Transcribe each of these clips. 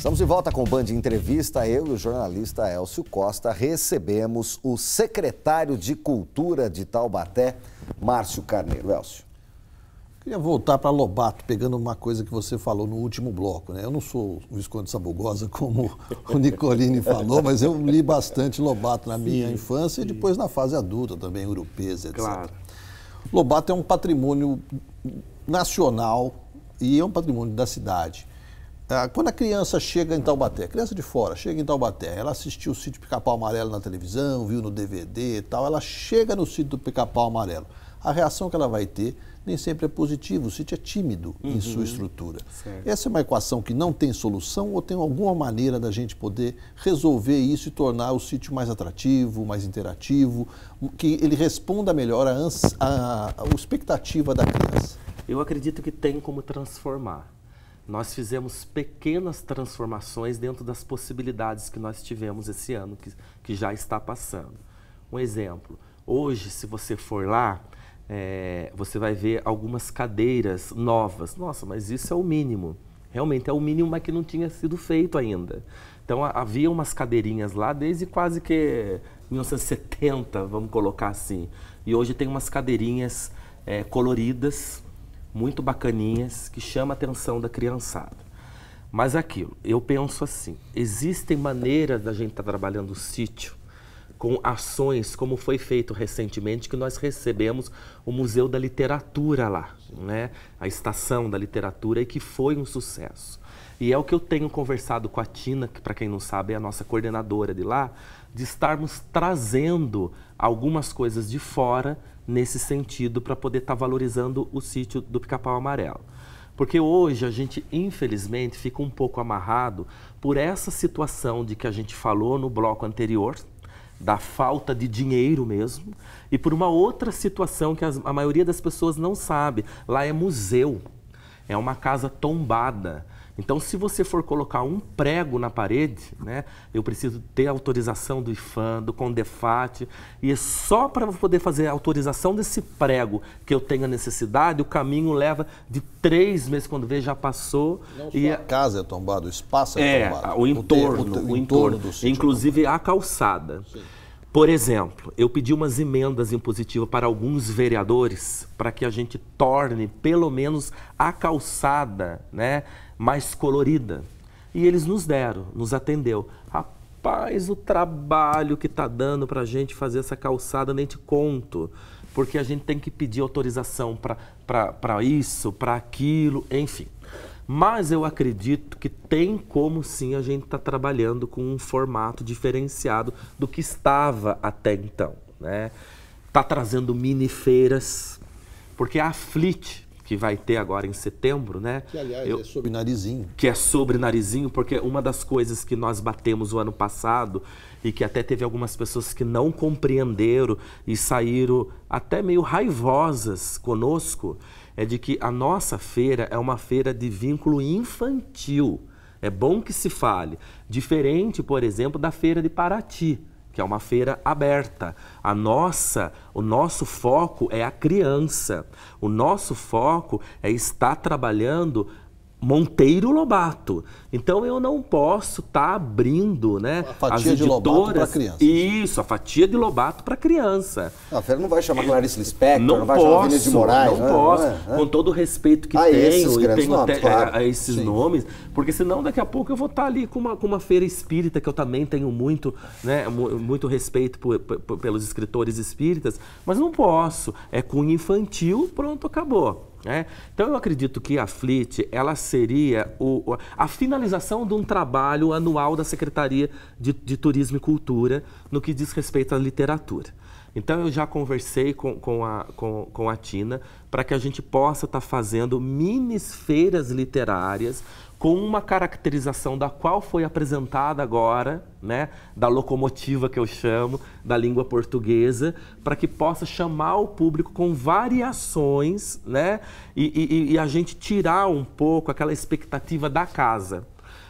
Estamos de volta com o Band Entrevista. Eu e o jornalista Elcio Costa recebemos o secretário de Cultura de Taubaté, Márcio Carneiro. Elcio. Queria voltar para Lobato, pegando uma coisa que você falou no último bloco, né? Eu não sou o Visconde Sabugosa, como o Nicolini falou, mas eu li bastante Lobato na minha infância e depois na fase adulta também, Urupês, etc. Claro. Lobato é um patrimônio nacional e é um patrimônio da cidade. Quando a criança chega em Taubaté, criança de fora, chega em Taubaté, ela assistiu o Sítio Pica-Pau Amarelo na televisão, viu no DVD e tal, ela chega no Sítio do Pica-Pau Amarelo. A reação que ela vai ter nem sempre é positiva, o sítio é tímido em sua estrutura. Certo. Essa é uma equação que não tem solução ou tem alguma maneira da gente poder resolver isso e tornar o sítio mais atrativo, mais interativo, que ele responda melhor à expectativa da criança? Eu acredito que tem como transformar. Nós fizemos pequenas transformações dentro das possibilidades que nós tivemos esse ano, que já está passando. Um exemplo, hoje, se você for lá, você vai ver algumas cadeiras novas. Nossa, mas isso é o mínimo. Realmente é o mínimo, mas que não tinha sido feito ainda. Então, havia umas cadeirinhas lá desde quase que 1970, vamos colocar assim. E hoje tem umas cadeirinhas coloridas, muito bacaninhas, que chama a atenção da criançada. Mas aquilo, eu penso assim, existem maneiras da gente estar trabalhando o sítio com ações, como foi feito recentemente, que nós recebemos o Museu da Literatura lá, né? A Estação da Literatura, e que foi um sucesso. E é o que eu tenho conversado com a Tina, que para quem não sabe é a nossa coordenadora de lá, de estarmos trazendo algumas coisas de fora nesse sentido para poder estar valorizando o sítio do Pica-Pau Amarelo. Porque hoje a gente, infelizmente, fica um pouco amarrado por essa situação de que a gente falou no bloco anterior, da falta de dinheiro mesmo, e por uma outra situação que a maioria das pessoas não sabe. Lá é museu, é uma casa tombada. Então, se você for colocar um prego na parede, né, eu preciso ter autorização do IPHAN, do CONDEFAT, e é só para poder fazer a autorização desse prego que eu tenho a necessidade, o caminho leva de 3 meses, quando vê, já passou. Não só a casa é tombada, o espaço é tombado. O entorno do sítio, inclusive a calçada. Sim. Por exemplo, eu pedi umas emendas impositivas para alguns vereadores para que a gente torne, pelo menos, a calçada, né, mais colorida. E eles nos deram, nos atendeu. Rapaz, o trabalho que está dando para a gente fazer essa calçada, nem te conto. Porque a gente tem que pedir autorização para isso, para aquilo, enfim. Mas eu acredito que tem como sim a gente estar trabalhando com um formato diferenciado do que estava até então, né? Tá trazendo mini-feiras, porque a Flit, que vai ter agora em setembro, né? Que, aliás, é sobre narizinho. Que é sobre narizinho, porque uma das coisas que nós batemos o ano passado e que até teve algumas pessoas que não compreenderam e saíram até meio raivosas conosco, é de que a nossa feira é uma feira de vínculo infantil. É bom que se fale. Diferente, por exemplo, da feira de Paraty, que é uma feira aberta. O nosso foco é a criança. O nosso foco é estar trabalhando Monteiro Lobato. Então eu não posso estar abrindo, né, a fatia as editoras, de Lobato para criança. Isso, a fatia de Lobato para criança. A feira não vai chamar Clarice Lispector, Não vai chamar Vinícius de Moraes. Não posso, com todo o respeito que tenho, e tenho nomes, até claro. esses nomes, porque senão daqui a pouco eu vou estar ali com uma feira espírita, que eu também tenho muito, né, muito respeito pelos escritores espíritas, mas não posso, é cunho infantil, pronto, acabou. Então eu acredito que a Flit, ela seria a finalização de um trabalho anual da Secretaria de Turismo e Cultura no que diz respeito à literatura. Então eu já conversei com a Tina para que a gente possa estar fazendo minis feiras literárias com uma caracterização da qual foi apresentada agora, né, da locomotiva que eu chamo, da língua portuguesa, para que possa chamar o público com variações, né, e a gente tirar um pouco aquela expectativa da casa.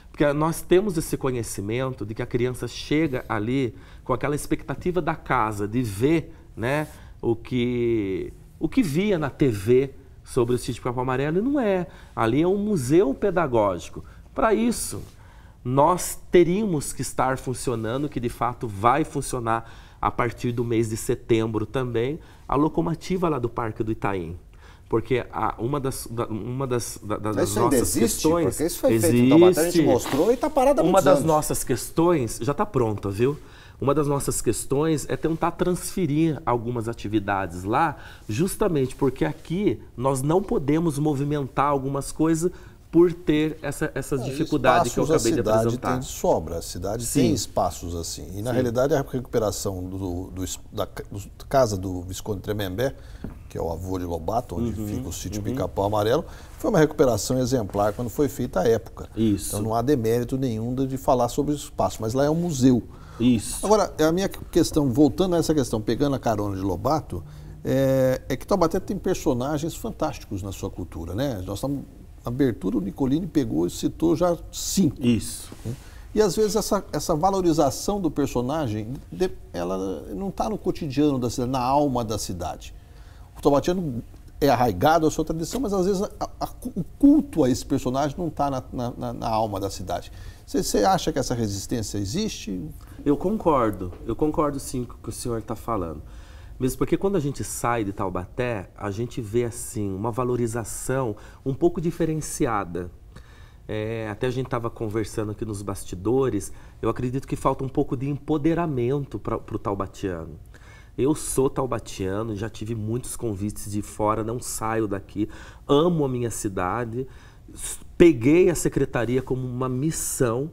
Porque nós temos esse conhecimento de que a criança chega ali com aquela expectativa da casa, de ver, né, o que via na TV sobre o Sítio Pica-Pau Amarelo, e não é. Ali é um museu pedagógico. Para isso, nós teríamos que estar funcionando, que de fato vai funcionar a partir do mês de setembro também, a locomotiva lá do Parque do Itaim. Porque uma das isso nossas existe, questões... Porque isso foi feito em Taubaté, a gente mostrou e está parado há muitos anos. Nossas questões, já está pronta, viu? Uma das nossas questões é tentar transferir algumas atividades lá, justamente porque aqui nós não podemos movimentar algumas coisas por ter essas dificuldades que eu acabei de apresentar. A cidade tem de sobra, a cidade tem espaços assim. E na realidade a recuperação da casa do Visconde Tremembé, que é o avô de Lobato, onde fica o sítio Pica-Pau Amarelo, foi uma recuperação exemplar quando foi feita à época. Isso. Então não há demérito nenhum de falar sobre o espaço, mas lá é um museu. Isso. Agora, a minha questão, voltando a essa questão, pegando a carona de Lobato, é que Taubaté tem personagens fantásticos na sua cultura, né? Nós estamos... Na abertura, o Nicolini pegou e citou já 5. Isso. E às vezes essa valorização do personagem, ela não está no cotidiano da cidade, na alma da cidade. O taubatiano é arraigado à sua tradição, mas às vezes o culto a esse personagem não está na alma da cidade. Você acha que essa resistência existe? Eu concordo sim com o que o senhor está falando. Mesmo porque quando a gente sai de Taubaté, a gente vê assim uma valorização um pouco diferenciada. Até a gente estava conversando aqui nos bastidores, eu acredito que falta um pouco de empoderamento para o taubatiano. Eu sou taubatiano, já tive muitos convites de fora, não saio daqui, amo a minha cidade, peguei a secretaria como uma missão,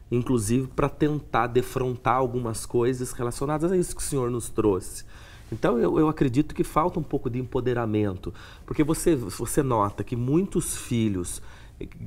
inclusive para tentar defrontar algumas coisas relacionadas a isso que o senhor nos trouxe. Então, eu acredito que falta um pouco de empoderamento, porque você nota que muitos filhos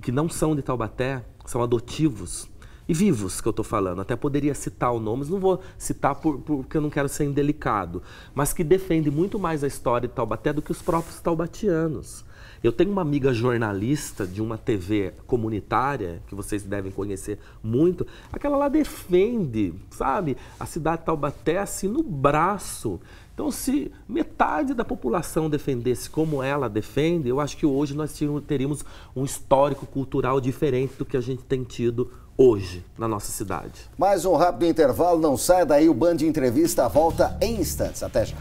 que não são de Taubaté são adotivos e vivos, que eu estou falando. Até poderia citar os nomes, não vou citar porque eu não quero ser indelicado, mas que defendem muito mais a história de Taubaté do que os próprios taubatianos. Eu tenho uma amiga jornalista de uma TV comunitária, que vocês devem conhecer muito, aquela lá defende, sabe, a cidade de Taubaté assim no braço. Então, se metade da população defendesse como ela defende, eu acho que hoje nós teríamos um histórico cultural diferente do que a gente tem tido hoje na nossa cidade. Mais um rápido intervalo, não saia daí, o Band Entrevista volta em instantes. Até já.